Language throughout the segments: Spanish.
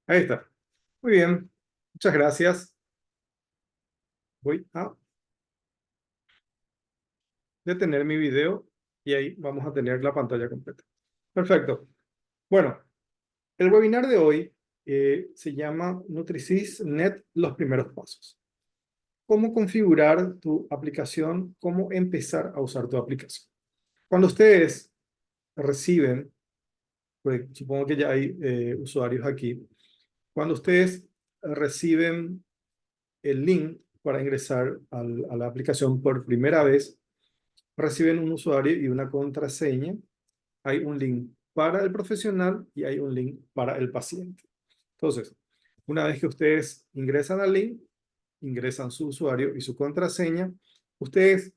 Ahí está. Muy bien. Muchas gracias. Voy a detener mi video y ahí vamos a tener la pantalla completa. Perfecto. Bueno, el webinar de hoy se llama NutriSys.net, los primeros pasos. Cómo configurar tu aplicación, cómo empezar a usar tu aplicación. Cuando ustedes reciben, pues supongo que ya hay usuarios aquí, cuando ustedes reciben el link para ingresar a la aplicación por primera vez, reciben un usuario y una contraseña. Hay un link para el profesional y hay un link para el paciente. Entonces, una vez que ustedes ingresan al link, ingresan su usuario y su contraseña, ustedes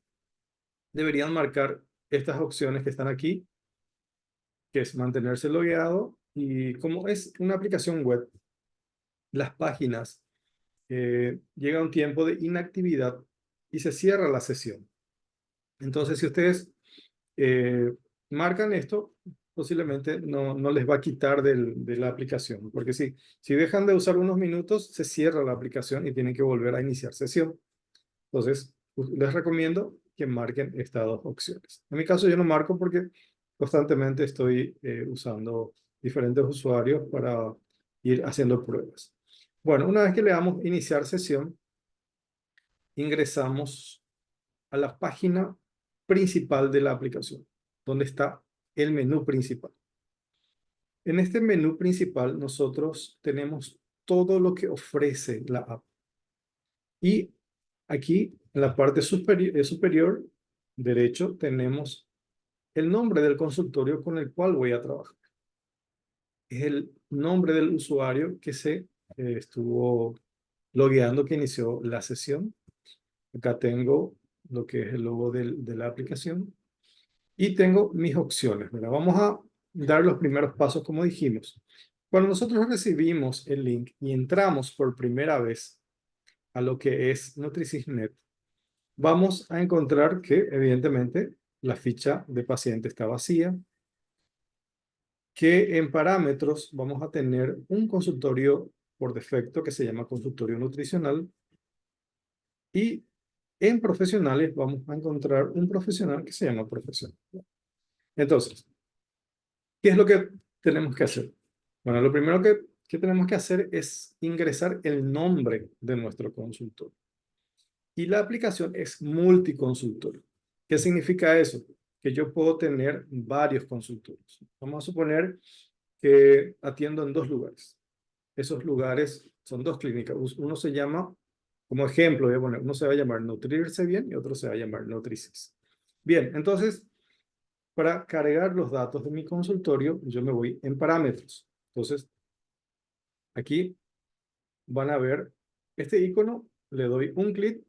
deberían marcar estas opciones que están aquí, que es mantenerse logueado, y como es una aplicación web, las páginas llega un tiempo de inactividad y se cierra la sesión. Entonces, si ustedes eh, marcan esto, posiblemente no les va a quitar de la aplicación, porque si dejan de usar unos minutos, se cierra la aplicación y tienen que volver a iniciar sesión. Entonces, les recomiendo que marquen estas dos opciones. En mi caso, yo no marco porque constantemente estoy usando diferentes usuarios para ir haciendo pruebas. Bueno, una vez que le damos iniciar sesión, ingresamos a la página principal de la aplicación, donde está el menú principal. En este menú principal nosotros tenemos todo lo que ofrece la app. Y aquí en la parte superior derecho tenemos el nombre del consultorio con el cual voy a trabajar. Es el nombre del usuario que se estuvo logueando, que inició la sesión. Acá tengo lo que es el logo de la aplicación. Y tengo mis opciones, ¿verdad? Vamos a dar los primeros pasos como dijimos. Cuando nosotros recibimos el link y entramos por primera vez a lo que es NutriSys.net, vamos a encontrar que evidentemente la ficha de paciente está vacía, que en parámetros vamos a tener un consultorio por defecto que se llama consultorio nutricional, y en profesionales vamos a encontrar un profesional que se llama profesional. Entonces, ¿qué es lo que tenemos que hacer? Bueno, lo primero que tenemos que hacer es ingresar el nombre de nuestro consultor. Y la aplicación es multiconsultor. ¿Qué significa eso? Que yo puedo tener varios consultorios. Vamos a suponer que atiendo en dos lugares. Esos lugares son dos clínicas. Uno se llama, como ejemplo, voy a poner, uno se va a llamar Nutrirse Bien y otro se va a llamar Nutrisis. Bien, entonces, para cargar los datos de mi consultorio, yo me voy en parámetros. Entonces, aquí van a ver este icono, le doy un clic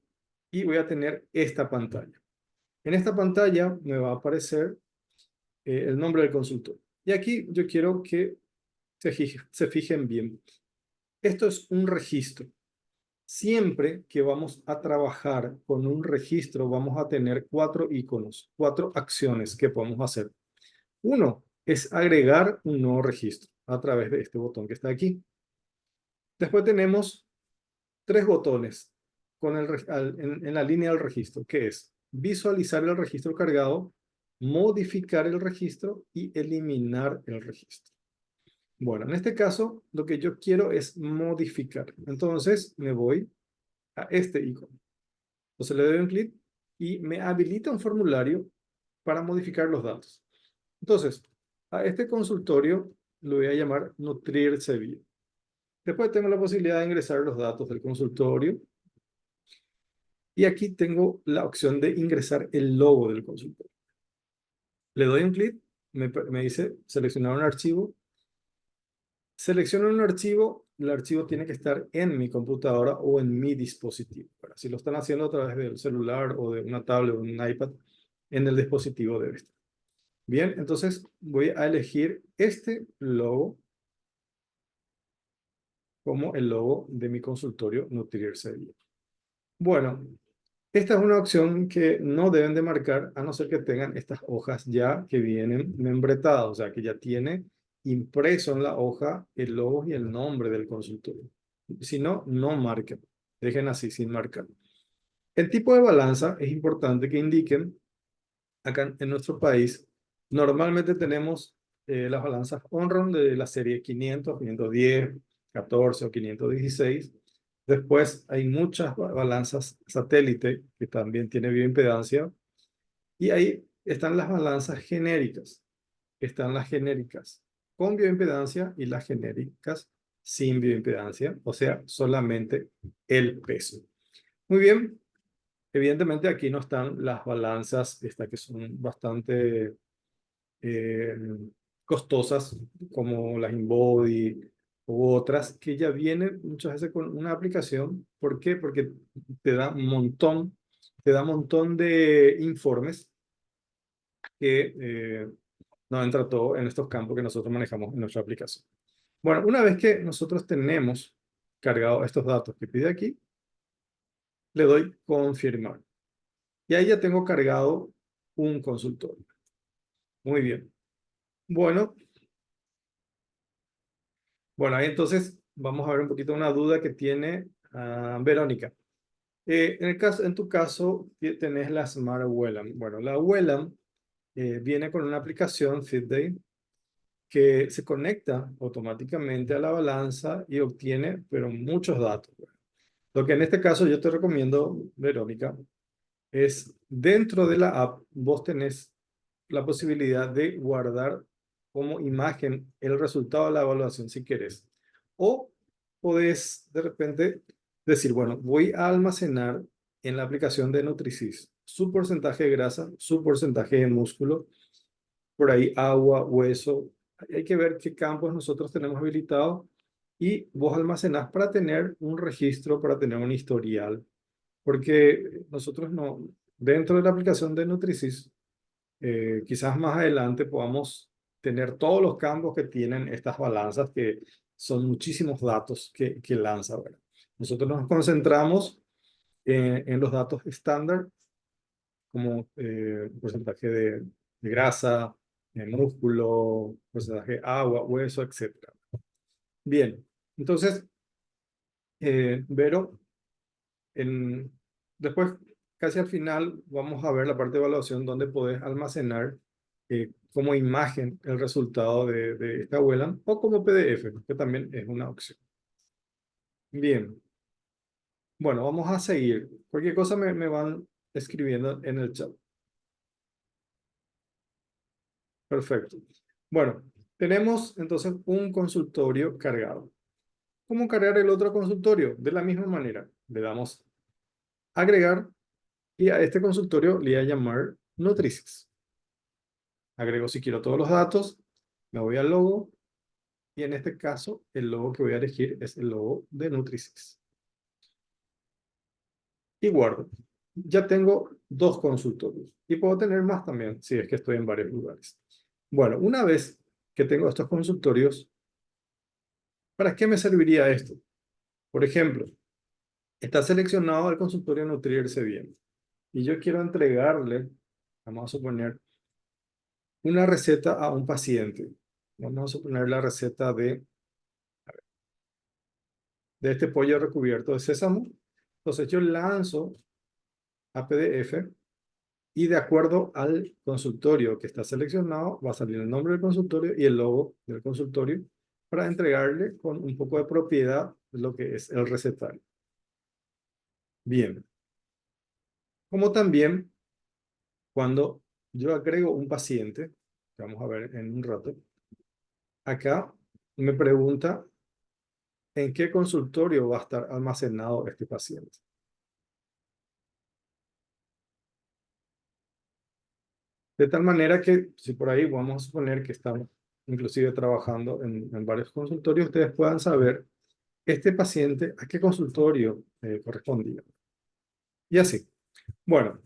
y voy a tener esta pantalla. En esta pantalla me va a aparecer el nombre del consultor. Y aquí yo quiero que se fijen bien. Esto es un registro. Siempre que vamos a trabajar con un registro, vamos a tener cuatro iconos, cuatro acciones que podemos hacer. Uno es agregar un nuevo registro a través de este botón que está aquí. Después tenemos tres botones en la línea del registro, que es visualizar el registro cargado, modificar el registro y eliminar el registro. Bueno, en este caso, lo que yo quiero es modificar. Entonces, me voy a este icono. Entonces, le doy un clic y me habilita un formulario para modificar los datos. Entonces, a este consultorio lo voy a llamar Nutrirse Bien. Después tengo la posibilidad de ingresar los datos del consultorio. Y aquí tengo la opción de ingresar el logo del consultorio. Le doy un clic, me dice seleccionar un archivo. Selecciono un archivo, el archivo tiene que estar en mi computadora o en mi dispositivo. Si lo están haciendo a través del celular o de una tablet o un iPad, en el dispositivo debe estar. Bien, entonces voy a elegir este logo como el logo de mi consultorio Nutrirse Bien. Bueno, esta es una opción que no deben de marcar a no ser que tengan estas hojas ya que vienen membretadas, o sea, que ya tiene impreso en la hoja el logo y el nombre del consultorio. Si no, no marquen. Dejen así, sin marcar. El tipo de balanza es importante que indiquen. Acá en nuestro país, normalmente tenemos las balanzas Onron de la serie 500, 510, 14 o 516. Después hay muchas balanzas satélite que también tiene bioimpedancia. Y ahí están las balanzas genéricas. Están las genéricas con bioimpedancia y las genéricas sin bioimpedancia, o sea, solamente el peso. Muy bien, evidentemente aquí no están las balanzas estas que son bastante eh, costosas, como las InBody u otras, que ya vienen muchas veces con una aplicación. ¿Por qué? Porque te da un montón de informes que no entra todo en estos campos que nosotros manejamos en nuestra aplicación. Bueno, una vez que nosotros tenemos cargados estos datos que pide aquí, le doy confirmar. Y ahí ya tengo cargado un consultorio. Muy bien. Bueno, ahí entonces vamos a ver un poquito una duda que tiene Verónica. En tu caso, tenés la Smart Wellam. Bueno, la Wellam viene con una aplicación FitDay que se conecta automáticamente a la balanza y obtiene, pero muchos datos. Lo que en este caso yo te recomiendo, Verónica, es dentro de la app, vos tenés la posibilidad de guardar como imagen el resultado de la evaluación si querés. O podés de repente decir, bueno, voy a almacenar en la aplicación de Nutrisis su porcentaje de grasa, su porcentaje de músculo, por ahí agua, hueso. Hay que ver qué campos nosotros tenemos habilitados y vos almacenás para tener un registro, para tener un historial. Porque nosotros no, dentro de la aplicación de Nutrisis, quizás más adelante podamos tener todos los campos que tienen estas balanzas, que son muchísimos datos que lanza, ¿verdad? Nosotros nos concentramos en los datos estándar, como porcentaje de grasa, músculo, porcentaje de agua, hueso, etcétera. Bien, entonces, Vero, en, después, casi al final, vamos a ver la parte de evaluación donde podés almacenar como imagen el resultado de esta abuela o como PDF, que también es una opción. Bien, bueno, vamos a seguir. Cualquier cosa me van escribiendo en el chat. Perfecto. Bueno, tenemos entonces un consultorio cargado. ¿Cómo cargar el otro consultorio? De la misma manera, le damos agregar y a este consultorio le voy a llamar Nutrisis. Agrego si quiero todos los datos, me voy al logo y en este caso el logo que voy a elegir es el logo de Nutrisis. Y guardo. Ya tengo dos consultorios y puedo tener más también si es que estoy en varios lugares. Bueno, una vez que tengo estos consultorios, ¿para qué me serviría esto? Por ejemplo, está seleccionado el consultorio Nutrirse Bien y yo quiero entregarle, vamos a suponer, una receta a un paciente. Vamos a suponer la receta de este pollo recubierto de sésamo. Entonces yo lanzo a PDF y de acuerdo al consultorio que está seleccionado va a salir el nombre del consultorio y el logo del consultorio para entregarle con un poco de propiedad de lo que es el recetario. Bien, como también cuando yo agrego un paciente, que vamos a ver en un rato, acá me pregunta en qué consultorio va a estar almacenado este paciente. De tal manera que si por ahí vamos a suponer que estamos inclusive trabajando en varios consultorios, ustedes puedan saber este paciente a qué consultorio correspondía. Y así. Bueno,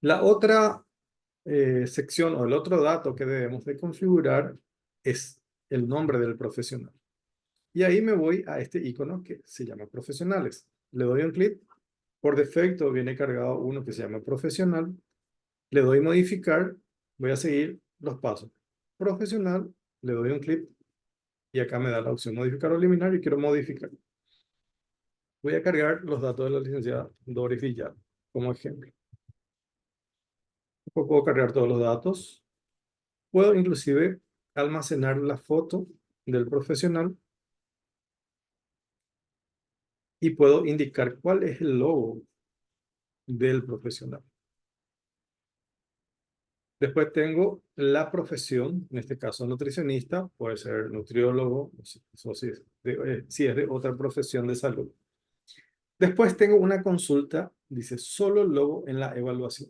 la otra sección o el otro dato que debemos de configurar es el nombre del profesional. Y ahí me voy a este icono que se llama profesionales. Le doy un clic. Por defecto viene cargado uno que se llama profesional. Le doy modificar. Voy a seguir los pasos. Profesional, le doy un clic y acá me da la opción modificar o eliminar y quiero modificar. Voy a cargar los datos de la licenciada Doris Villar como ejemplo. Después puedo cargar todos los datos. Puedo inclusive almacenar la foto del profesional y puedo indicar cuál es el logo del profesional. Después tengo la profesión, en este caso nutricionista, puede ser nutriólogo, o si es de otra profesión de salud. Después tengo una consulta, dice solo logo en la evaluación.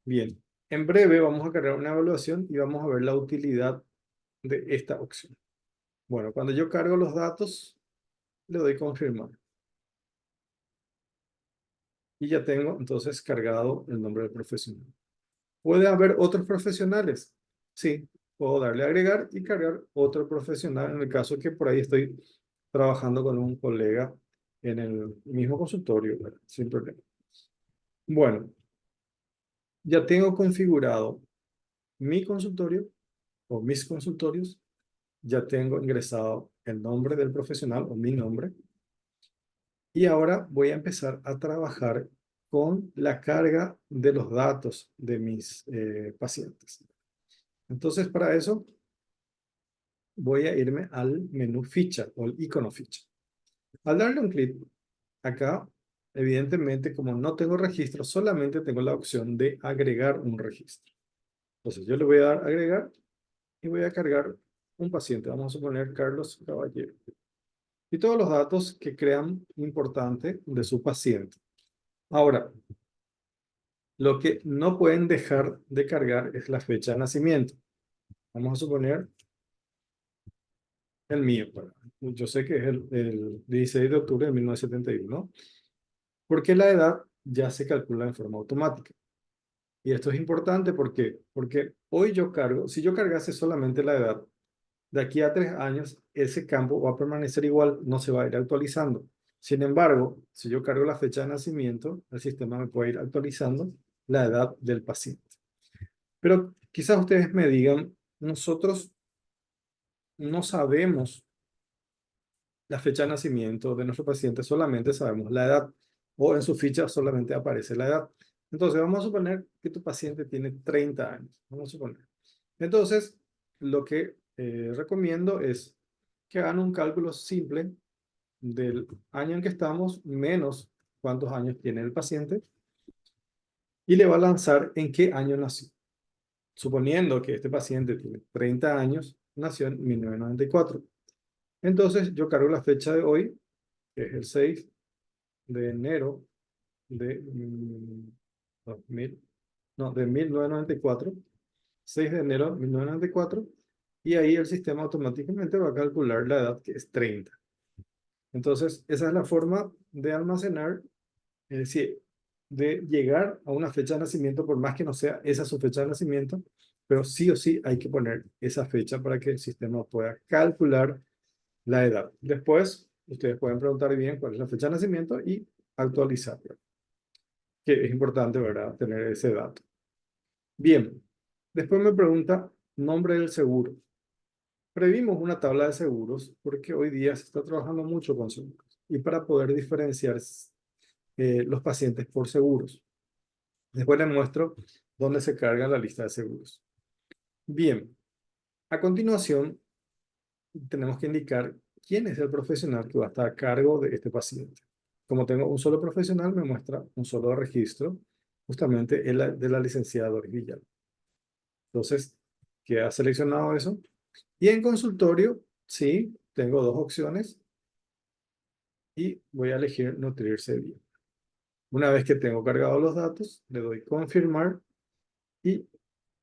Bien, en breve vamos a cargar una evaluación y vamos a ver la utilidad de esta opción. Bueno, cuando yo cargo los datos, le doy confirmar. Y ya tengo entonces cargado el nombre del profesional. ¿Puede haber otros profesionales? Sí, puedo darle a agregar y cargar otro profesional en el caso que por ahí estoy trabajando con un colega en el mismo consultorio, sin problema. Bueno, ya tengo configurado mi consultorio o mis consultorios, ya tengo ingresado el nombre del profesional o mi nombre y ahora voy a empezar a trabajar con la carga de los datos de mis pacientes. Entonces, para eso voy a irme al menú ficha o el icono ficha. Al darle un clic acá, evidentemente, como no tengo registro, solamente tengo la opción de agregar un registro. Entonces, yo le voy a dar agregar y voy a cargar un paciente. Vamos a suponer Carlos Caballero. Y todos los datos que crean importante de su paciente. Ahora, lo que no pueden dejar de cargar es la fecha de nacimiento. Vamos a suponer el mío. Yo sé que es el 16 de octubre de 1971, porque la edad ya se calcula en forma automática. Y esto es importante porque hoy yo cargo, si yo cargase solamente la edad, de aquí a 3 años, ese campo va a permanecer igual, no se va a ir actualizando. Sin embargo, si yo cargo la fecha de nacimiento, el sistema me puede ir actualizando la edad del paciente. Pero quizás ustedes me digan, nosotros no sabemos la fecha de nacimiento de nuestro paciente, solamente sabemos la edad, o en su ficha solamente aparece la edad. Entonces, vamos a suponer que tu paciente tiene 30 años. Vamos a suponer. Entonces, lo que recomiendo es que hagan un cálculo simple del año en que estamos menos cuántos años tiene el paciente y le va a lanzar en qué año nació. Suponiendo que este paciente tiene 30 años, nació en 1994. Entonces, yo cargo la fecha de hoy, que es el 6 de enero de 2000, no, de 1994, 6 de enero de 1994, y ahí el sistema automáticamente va a calcular la edad, que es 30. Entonces, esa es la forma de almacenar, es decir, de llegar a una fecha de nacimiento, por más que no sea esa su fecha de nacimiento, pero sí o sí hay que poner esa fecha para que el sistema pueda calcular la edad. Después, ustedes pueden preguntar bien cuál es la fecha de nacimiento y actualizarla, que es importante, ¿verdad?, tener ese dato. Bien, después me pregunta nombre del seguro. Previmos una tabla de seguros porque hoy día se está trabajando mucho con seguros y para poder diferenciar los pacientes por seguros. Después les muestro dónde se carga la lista de seguros. Bien, a continuación tenemos que indicar quién es el profesional que va a estar a cargo de este paciente. Como tengo un solo profesional, me muestra un solo registro, justamente el de la licenciada Doris Villar. Entonces, queda seleccionado eso. Y en consultorio, sí, tengo dos opciones y voy a elegir nutrirse bien. Una vez que tengo cargados los datos, le doy confirmar y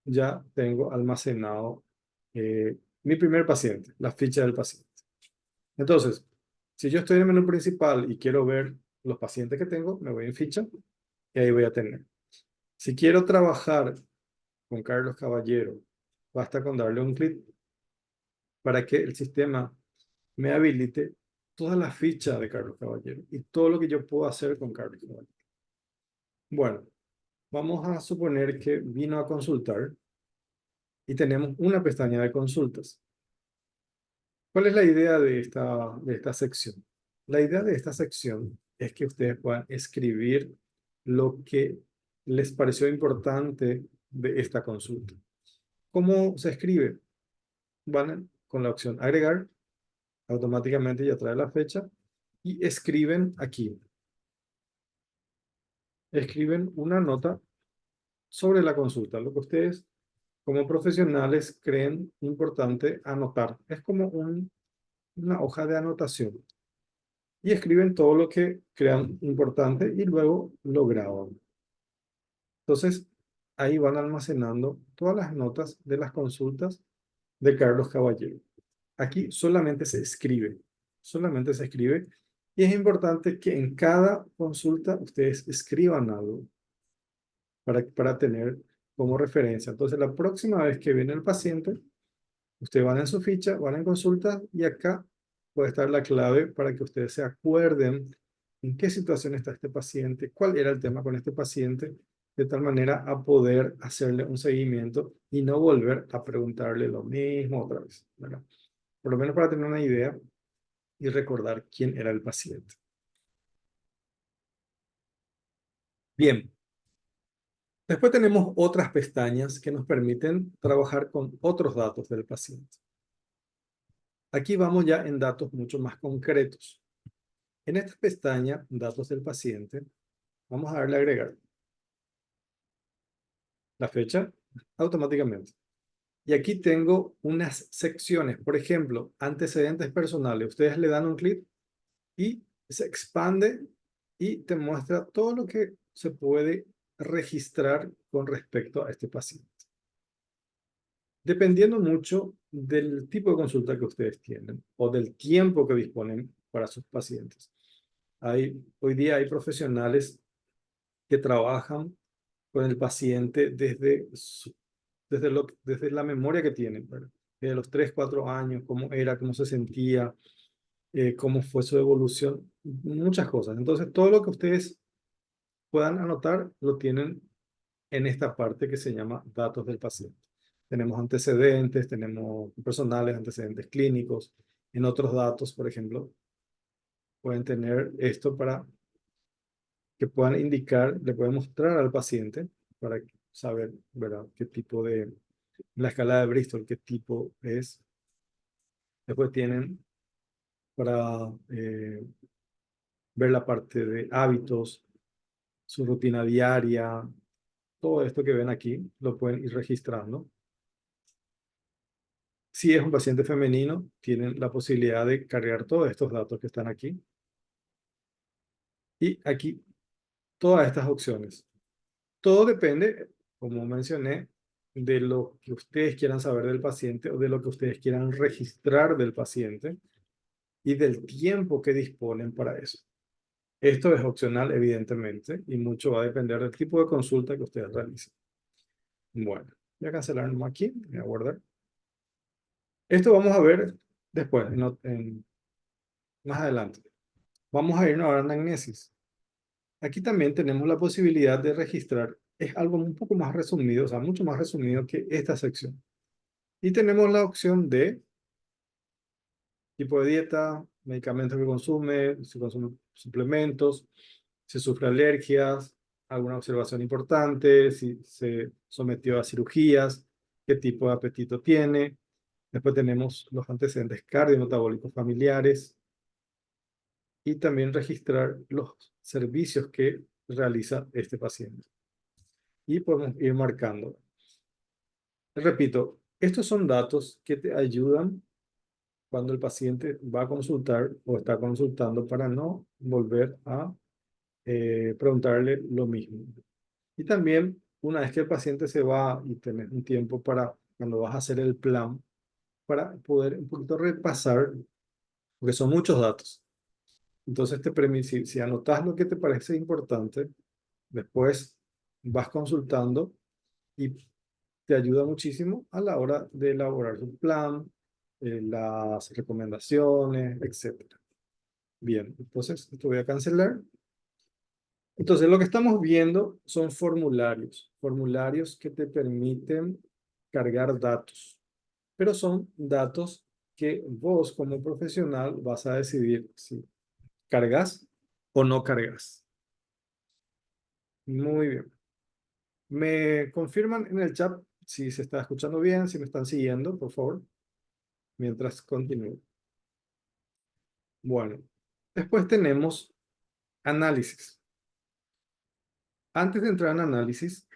ya tengo almacenado mi primer paciente, la ficha del paciente. Entonces, si yo estoy en el menú principal y quiero ver los pacientes que tengo, me voy en ficha y ahí voy a tener. Si quiero trabajar con Carlos Caballero, basta con darle un clic para que el sistema me habilite toda la ficha de Carlos Caballero y todo lo que yo puedo hacer con Carlos Caballero. Bueno, vamos a suponer que vino a consultar y tenemos una pestaña de consultas. ¿Cuál es la idea de esta sección? La idea de esta sección es que ustedes puedan escribir lo que les pareció importante de esta consulta. ¿Cómo se escribe? Van con la opción agregar, automáticamente ya trae la fecha y escriben aquí. Escriben una nota sobre la consulta, lo que ustedes como profesionales creen importante anotar. Es como una hoja de anotación. Y escriben todo lo que crean importante y luego lo graban. Entonces, ahí van almacenando todas las notas de las consultas de Carlos Caballero. Aquí solamente se escribe, y es importante que en cada consulta ustedes escriban algo para tener como referencia. Entonces, la próxima vez que viene el paciente, ustedes van en su ficha, van en consulta y acá puede estar la clave para que ustedes se acuerden en qué situación está este paciente, cuál era el tema con este paciente, de tal manera a poder hacerle un seguimiento y no volver a preguntarle lo mismo otra vez, ¿verdad? Por lo menos para tener una idea y recordar quién era el paciente. Bien, después tenemos otras pestañas que nos permiten trabajar con otros datos del paciente. Aquí vamos ya en datos mucho más concretos. En esta pestaña, datos del paciente, vamos a darle a agregar la fecha automáticamente. Y aquí tengo unas secciones, por ejemplo, antecedentes personales. Ustedes le dan un clic y se expande y te muestra todo lo que se puede registrar con respecto a este paciente. Dependiendo mucho del tipo de consulta que ustedes tienen o del tiempo que disponen para sus pacientes. Hoy día hay profesionales que trabajan con el paciente desde la memoria que tienen, ¿verdad? Desde los 3, 4 años, cómo era, cómo se sentía, cómo fue su evolución, muchas cosas. Entonces, todo lo que ustedes puedan anotar lo tienen en esta parte que se llama datos del paciente. Tenemos antecedentes, tenemos personales, antecedentes clínicos. En otros datos, por ejemplo, pueden tener esto para que puedan indicar, le pueden mostrar al paciente para saber, ¿verdad?, qué tipo de, la escala de Bristol, qué tipo es. Después tienen para ver la parte de hábitos, su rutina diaria, todo esto que ven aquí lo pueden ir registrando. Si es un paciente femenino, tienen la posibilidad de cargar todos estos datos que están aquí. Y aquí todas estas opciones. Todo depende, como mencioné, de lo que ustedes quieran saber del paciente o de lo que ustedes quieran registrar del paciente y del tiempo que disponen para eso. Esto es opcional, evidentemente, y mucho va a depender del tipo de consulta que ustedes realicen. Bueno, voy a cancelar aquí, voy a guardar. Esto vamos a ver después, más adelante. Vamos a irnos ahora a anamnesis. Aquí también tenemos la posibilidad de registrar, es algo un poco más resumido, o sea, mucho más resumido que esta sección. Y tenemos la opción de tipo de dieta, medicamentos que consume, si consume suplementos, si sufre alergias, alguna observación importante, si se sometió a cirugías, qué tipo de apetito tiene. Después tenemos los antecedentes cardiometabólicos familiares y también registrar los servicios que realiza este paciente. Y podemos ir marcando. Repito, estos son datos que te ayudan cuando el paciente va a consultar o está consultando para no volver a preguntarle lo mismo. Y también, una vez que el paciente se va y tenés un tiempo para cuando vas a hacer el plan, para poder un poquito repasar, porque son muchos datos. Entonces te permite, si anotas lo que te parece importante, después vas consultando y te ayuda muchísimo a la hora de elaborar su plan, las recomendaciones, etcétera. Bien, entonces esto voy a cancelar. Entonces lo que estamos viendo son formularios, formularios que te permiten cargar datos, pero son datos que vos como profesional vas a decidir si cargas o no cargas. Muy bien. Me confirman en el chat si se está escuchando bien, si me están siguiendo, por favor, mientras continúo. Bueno, después tenemos análisis. Antes de entrar en análisis,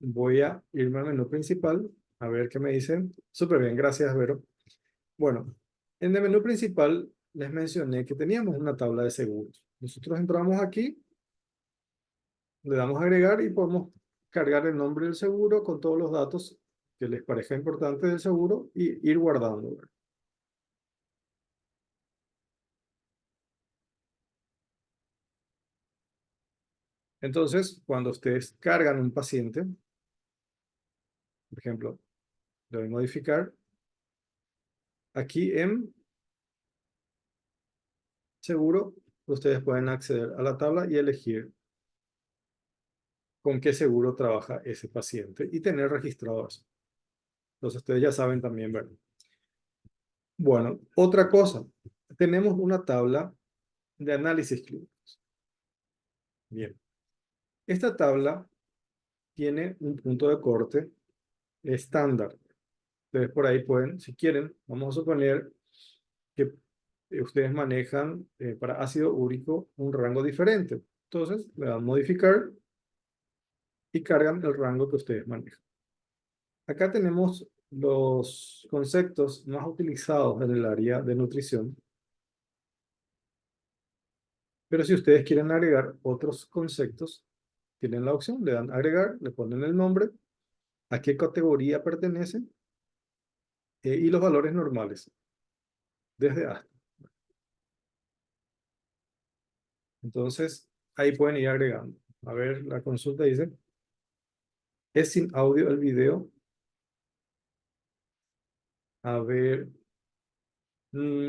voy a irme al menú principal, a ver qué me dicen. Súper bien, gracias, Vero. Bueno, en el menú principal les mencioné que teníamos una tabla de seguros. Nosotros entramos aquí, le damos a agregar y podemos cargar el nombre del seguro con todos los datos que les parezca importante del seguro y ir guardando. Entonces, cuando ustedes cargan un paciente, por ejemplo, le voy a modificar, aquí en seguro, ustedes pueden acceder a la tabla y elegir con qué seguro trabaja ese paciente y tener registrado eso. Entonces, ustedes ya saben también, ¿verdad? Bueno, otra cosa, tenemos una tabla de análisis clínico. Bien, esta tabla tiene un punto de corte estándar. Ustedes por ahí pueden, si quieren, vamos a suponer que ustedes manejan para ácido úrico un rango diferente. Entonces, le dan modificar y cargan el rango que ustedes manejan. Acá tenemos los conceptos más utilizados en el área de nutrición. Pero si ustedes quieren agregar otros conceptos, tienen la opción, le dan agregar, le ponen el nombre, a qué categoría pertenece y los valores normales, desde hasta. Entonces, ahí pueden ir agregando. A ver, la consulta dice, ¿es sin audio el video? A ver, mm,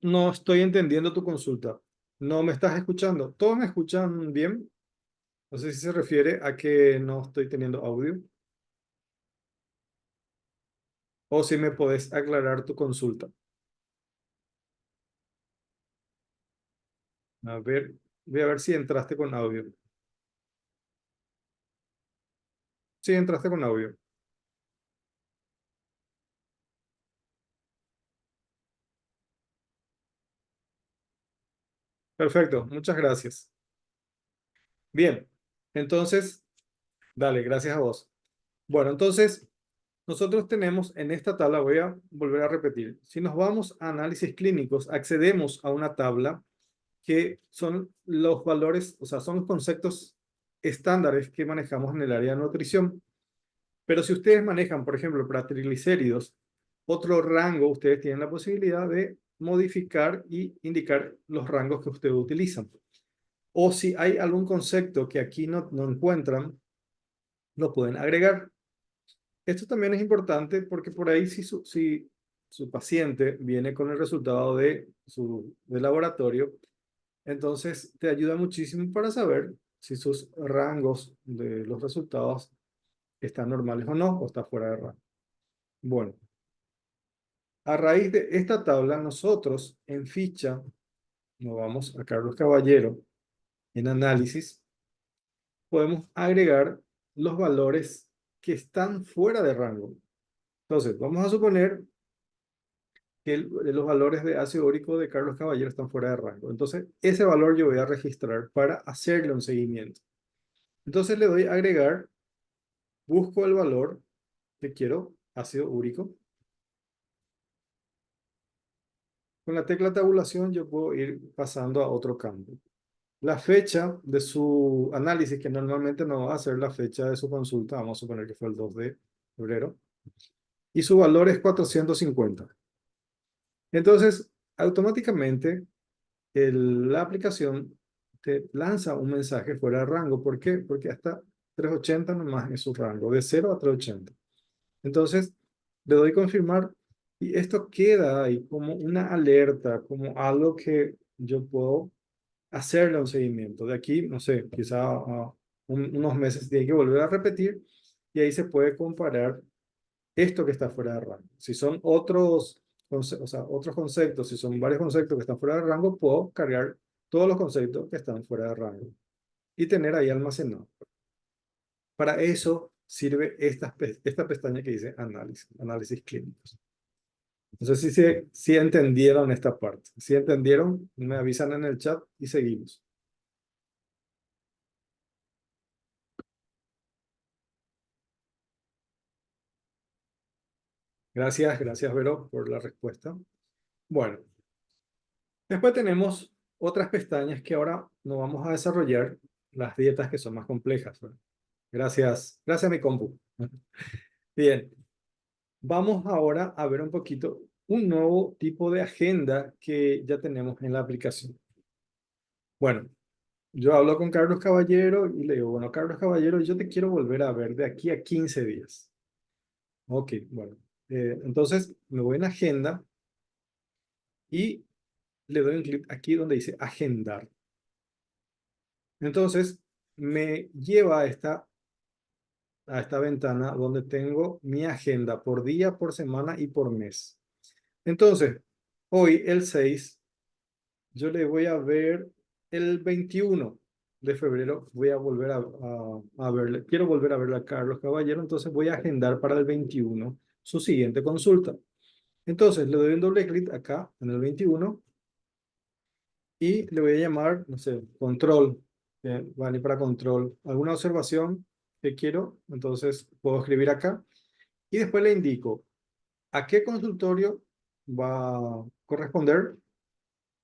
no estoy entendiendo tu consulta. ¿No me estás escuchando? ¿Todos me escuchan bien? No sé si se refiere a que no estoy teniendo audio. O si me podés aclarar tu consulta. A ver, voy a ver si entraste con audio. Sí, entraste con audio. Perfecto, muchas gracias. Bien, entonces, dale, gracias a vos. Bueno, entonces, nosotros tenemos en esta tabla, voy a volver a repetir, si nos vamos a análisis clínicos, accedemos a una tabla que son los valores, o sea, son los conceptos estándares que manejamos en el área de nutrición. Pero si ustedes manejan, por ejemplo, para triglicéridos, otro rango, ustedes tienen la posibilidad de modificar y indicar los rangos que ustedes utilizan. O si hay algún concepto que aquí no encuentran, lo pueden agregar. Esto también es importante porque por ahí si su paciente viene con el resultado de laboratorio, entonces te ayuda muchísimo para saber si sus rangos de los resultados están normales o no, o está fuera de rango. Bueno, a raíz de esta tabla, nosotros en ficha, nos vamos a Carlos Caballero, en análisis, podemos agregar los valores que están fuera de rango. Entonces, vamos a suponer que los valores de ácido úrico de Carlos Caballero están fuera de rango. Entonces, ese valor yo voy a registrar para hacerle un seguimiento. Entonces, le doy a agregar, busco el valor que quiero, ácido úrico. Con la tecla tabulación yo puedo ir pasando a otro campo. La fecha de su análisis, que normalmente no va a ser la fecha de su consulta, vamos a suponer que fue el 2 de febrero, y su valor es 450. Entonces, automáticamente la aplicación te lanza un mensaje fuera de rango. ¿Por qué? Porque hasta 380 nomás es su rango, de 0 a 380. Entonces, le doy confirmar y esto queda ahí como una alerta, como algo que yo puedo hacerle un seguimiento. De aquí, no sé, quizá unos meses tiene que volver a repetir y ahí se puede comparar esto que está fuera de rango. Si son otros, o sea, otros conceptos, si son varios conceptos que están fuera de rango, puedo cargar todos los conceptos que están fuera de rango y tener ahí almacenado. Para eso sirve esta pestaña que dice análisis clínicos. No sé si entendieron esta parte. Si entendieron, me avisan en el chat y seguimos. Gracias Vero por la respuesta. Bueno, después tenemos otras pestañas que ahora no vamos a desarrollar, las dietas que son más complejas, ¿verdad? Gracias a mi compu. Bien, vamos ahora a ver un poquito un nuevo tipo de agenda que ya tenemos en la aplicación. Bueno, yo hablo con Carlos Caballero y le digo, bueno, Carlos Caballero, yo te quiero volver a ver de aquí a 15 días. Ok, bueno. Entonces me voy en agenda y le doy un clic aquí donde dice agendar. Entonces me lleva a esta ventana donde tengo mi agenda por día, por semana y por mes. Entonces, hoy el 6, yo le voy a ver el 21 de febrero, voy a volver a verle, quiero volver a verle a Carlos Caballero, entonces voy a agendar para el 21 su siguiente consulta. Entonces le doy un doble clic acá en el 21 y le voy a llamar, no sé, control, vale, para control, alguna observación que quiero, entonces puedo escribir acá y después le indico a qué consultorio va a corresponder,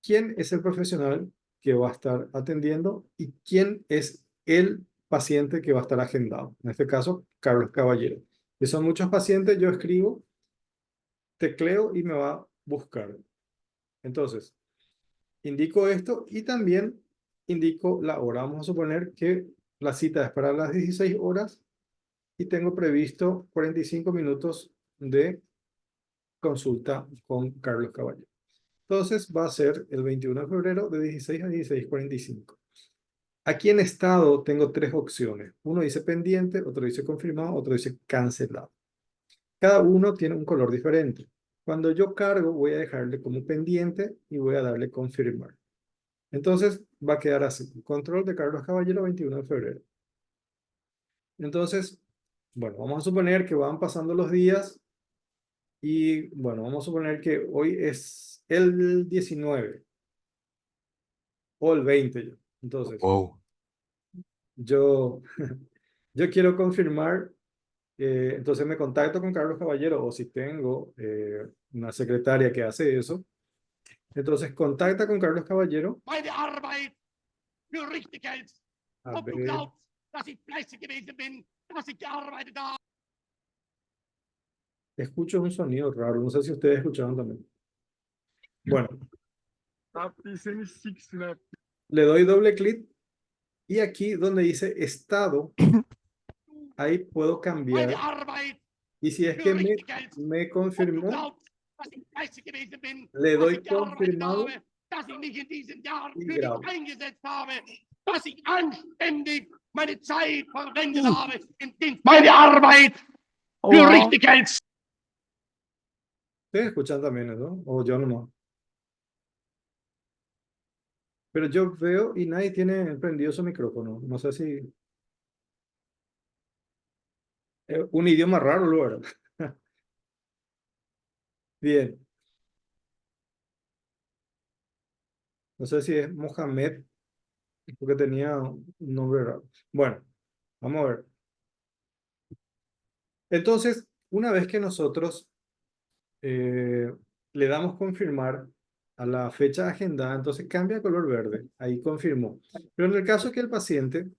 quién es el profesional que va a estar atendiendo y quién es el paciente que va a estar agendado. En este caso, Carlos Caballero. Si son muchos pacientes, yo escribo, tecleo y me va a buscar. Entonces, indico esto y también indico la hora. Vamos a suponer que la cita es para las 16 horas y tengo previsto 45 minutos de consulta con Carlos Caballero. Entonces va a ser el 21 de febrero de 16 a 16:45. Aquí en estado tengo tres opciones. Uno dice pendiente, otro dice confirmado, otro dice cancelado. Cada uno tiene un color diferente. Cuando yo cargo, voy a dejarle como pendiente y voy a darle confirmar. Entonces va a quedar así. Control de Carlos Caballero, 21 de febrero. Entonces, bueno, vamos a suponer que van pasando los días y, bueno, vamos a suponer que hoy es el 19 o el 20 ya. Entonces, Wow. yo, yo quiero confirmar, entonces me contacto con Carlos Caballero o si tengo una secretaria que hace eso, entonces contacta con Carlos Caballero. Meine Arbeit für richtig hältst. A Ob du ver, glaubst, dass ich fleißig gewesen bin, dass ich gearbeitet habe. escucho un sonido raro, no sé si ustedes escucharon también. Bueno, le doy doble clic y aquí donde dice estado, ahí puedo Meine cambiar. Arbeit Y si es que für richtig hältst. me Ob du confirmó, glaubst, dass ich fleißig gewesen bin, le dass ich doy gearbeitet confirmado habe, dass ich mich in diesen Jahren y für dich grabo. eingesetzt habe, dass ich anständig meine Zeit verwendet habe im Dienst. Meine Arbeit für richtig hältst. Ustedes escuchan también eso, o yo nomás. Pero yo veo y nadie tiene prendido su micrófono. No sé si es un idioma raro, lo verdad. Bien, no sé si es Mohamed, porque tenía un nombre raro. Bueno, vamos a ver. Entonces, una vez que nosotros le damos confirmar a la fecha agendada, entonces cambia a color verde. Ahí confirmó. Pero en el caso que el paciente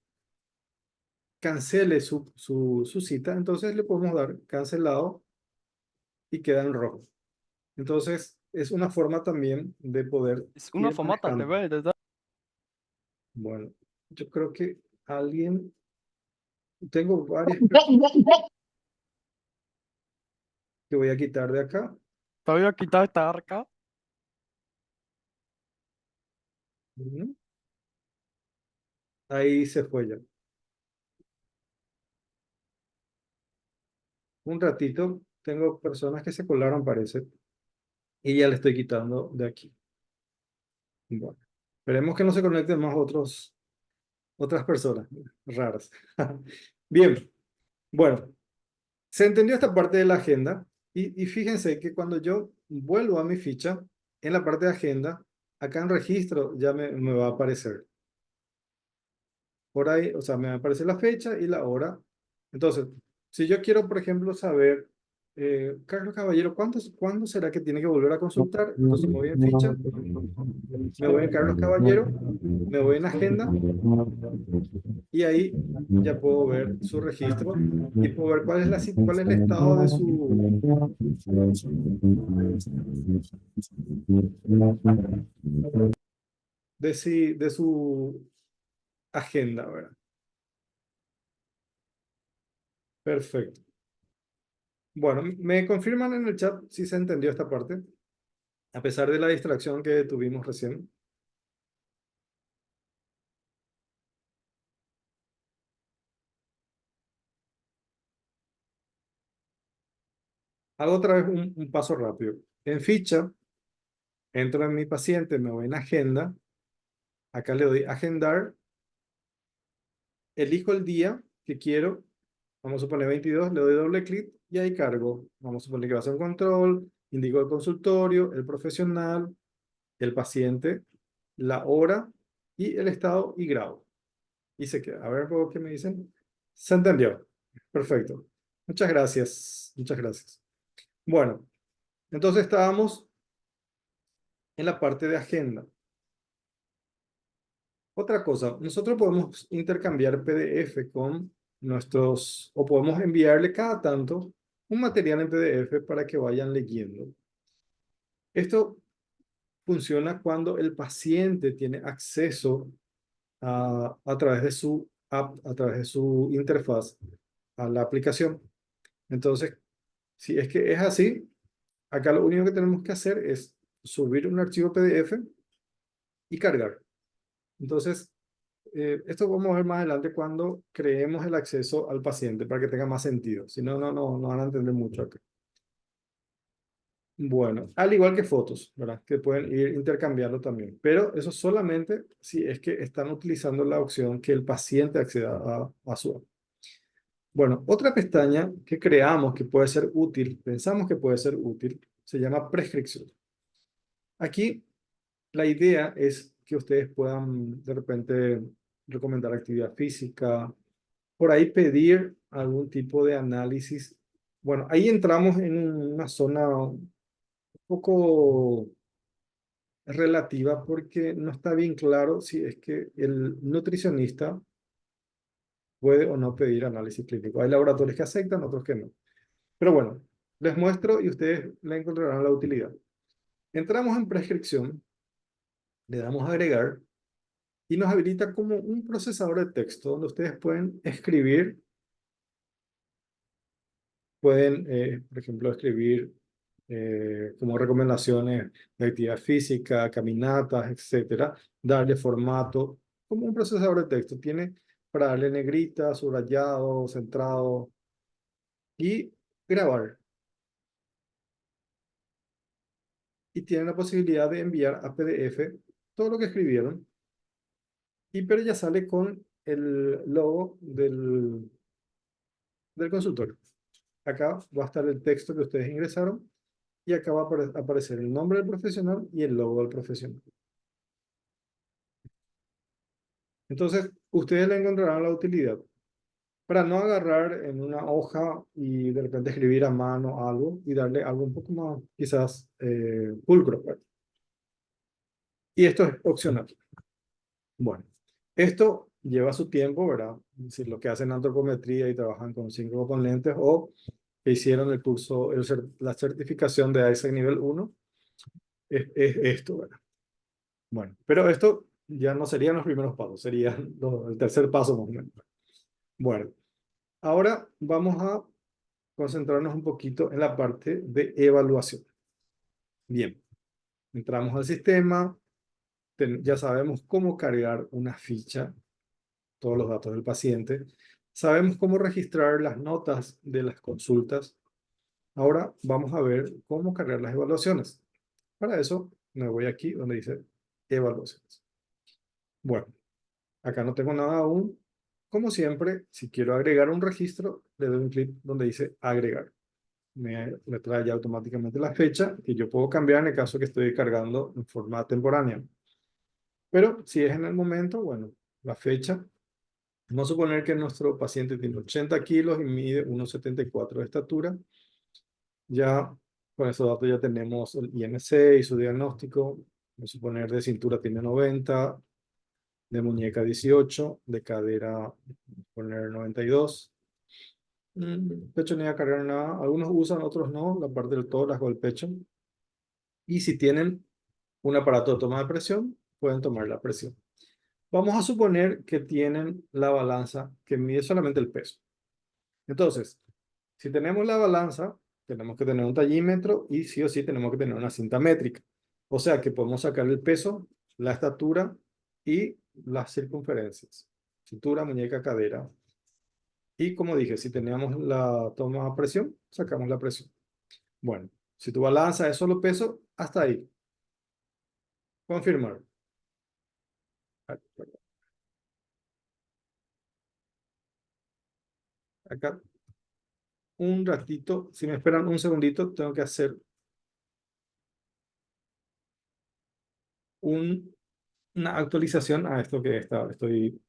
cancele su cita, entonces le podemos dar cancelado y queda en rojo. Entonces, es una forma también de poder Es una ir formata manejando. TV, ¿verdad? Bueno, yo creo que alguien, tengo varias que voy a quitar de acá. Te voy a quitar esta arca. Ujú. Ahí se fue ya. Un ratito tengo personas que se colaron, parece, y ya le estoy quitando de aquí. Bueno, esperemos que no se conecten más otras personas raras. Bien, bueno, se entendió esta parte de la agenda y fíjense que cuando yo vuelvo a mi ficha, en la parte de agenda, acá en registro ya me va a aparecer. Por ahí, o sea, me va a aparecer la fecha y la hora. Entonces, si yo quiero, por ejemplo, saber, Carlos Caballero, ¿cuándo será que tiene que volver a consultar? Entonces me voy en ficha, me voy en Carlos Caballero, me voy en agenda y ahí ya puedo ver su registro y puedo ver cuál es el estado de su agenda, ¿verdad? Perfecto. Bueno, me confirman en el chat si se entendió esta parte, a pesar de la distracción que tuvimos recién. Hago otra vez un paso rápido. En ficha, entro en mi paciente, me voy en agenda, acá le doy agendar, elijo el día que quiero, vamos a suponer 22, le doy doble clic y ahí cargo. Vamos a suponer que va a ser un control, indico el consultorio, el profesional, el paciente, la hora y el estado y grado. Y se queda. A ver, ¿qué me dicen? Se entendió. Perfecto. Muchas gracias. Muchas gracias. Bueno, entonces estábamos en la parte de agenda. Otra cosa, nosotros podemos intercambiar PDF con o podemos enviarle cada tanto un material en PDF para que vayan leyendo. Esto funciona cuando el paciente tiene acceso a través de su app, a través de su interfaz a la aplicación. Entonces, si es que es así, acá lo único que tenemos que hacer es subir un archivo PDF y cargar. Entonces, esto vamos a ver más adelante cuando creemos el acceso al paciente para que tenga más sentido. Si no, no van a entender mucho acá. Bueno, al igual que fotos, ¿verdad? Que pueden ir intercambiando también. Pero eso solamente si es que están utilizando la opción que el paciente acceda a su app. Bueno, otra pestaña que creamos que puede ser útil, pensamos que puede ser útil, se llama prescripción. Aquí la idea es que ustedes puedan de repente recomendar actividad física, por ahí pedir algún tipo de análisis. Bueno, ahí entramos en una zona un poco relativa porque no está bien claro si es que el nutricionista puede o no pedir análisis clínico. Hay laboratorios que aceptan, otros que no. Pero bueno, les muestro y ustedes le encontrarán la utilidad. Entramos en prescripción, le damos a agregar y nos habilita como un procesador de texto donde ustedes pueden escribir, pueden, por ejemplo, escribir como recomendaciones de actividad física, caminatas, etcétera, darle formato, como un procesador de texto. Tiene para darle negrita, subrayado, centrado y grabar. Y tienen la posibilidad de enviar a PDF todo lo que escribieron. Pero ya sale con el logo del consultorio. Acá va a estar el texto que ustedes ingresaron y acá va a aparecer el nombre del profesional y el logo del profesional. Entonces, ustedes le encontrarán la utilidad para no agarrar en una hoja y de repente escribir a mano algo y darle algo un poco más, quizás, pulcro, ¿verdad? Y esto es opcional. Bueno, esto lleva su tiempo, ¿verdad? Si lo que hacen antropometría y trabajan con 5 componentes o que hicieron el curso, la certificación de ISAC nivel 1, es esto, ¿verdad? Bueno, pero esto ya no serían los primeros pasos, sería el tercer paso más o menos. Bueno, ahora vamos a concentrarnos un poquito en la parte de evaluación. Bien, entramos al sistema, ya sabemos cómo cargar una ficha, todos los datos del paciente, sabemos cómo registrar las notas de las consultas. Ahora vamos a ver cómo cargar las evaluaciones. Para eso me voy aquí donde dice evaluaciones. Bueno, acá no tengo nada aún. Como siempre, si quiero agregar un registro, le doy un clic donde dice agregar. Me trae ya automáticamente la fecha que yo puedo cambiar en el caso que estoy cargando en forma temporánea. Pero si es en el momento, bueno, la fecha. Vamos a suponer que nuestro paciente tiene 80 kilos y mide 1,74 de estatura. Ya con esos datos ya tenemos el IMC y su diagnóstico. Vamos a suponer de cintura tiene 90, de muñeca 18, de cadera vamos a poner 92. Pecho ni a cargar nada. Algunos usan, otros no, la parte del tórax o el pecho. Y si tienen un aparato de toma de presión, pueden tomar la presión. Vamos a suponer que tienen la balanza que mide solamente el peso. Entonces, si tenemos la balanza, tenemos que tener un tallímetro y sí o sí tenemos que tener una cinta métrica. O sea que podemos sacar el peso, la estatura y las circunferencias. Cintura, muñeca, cadera. Y como dije, si teníamos la toma a presión, sacamos la presión. Bueno, si tu balanza es solo peso, hasta ahí. Confirmar. Acá un ratito, si me esperan un segundito, tengo que hacer una actualización a esto que estoy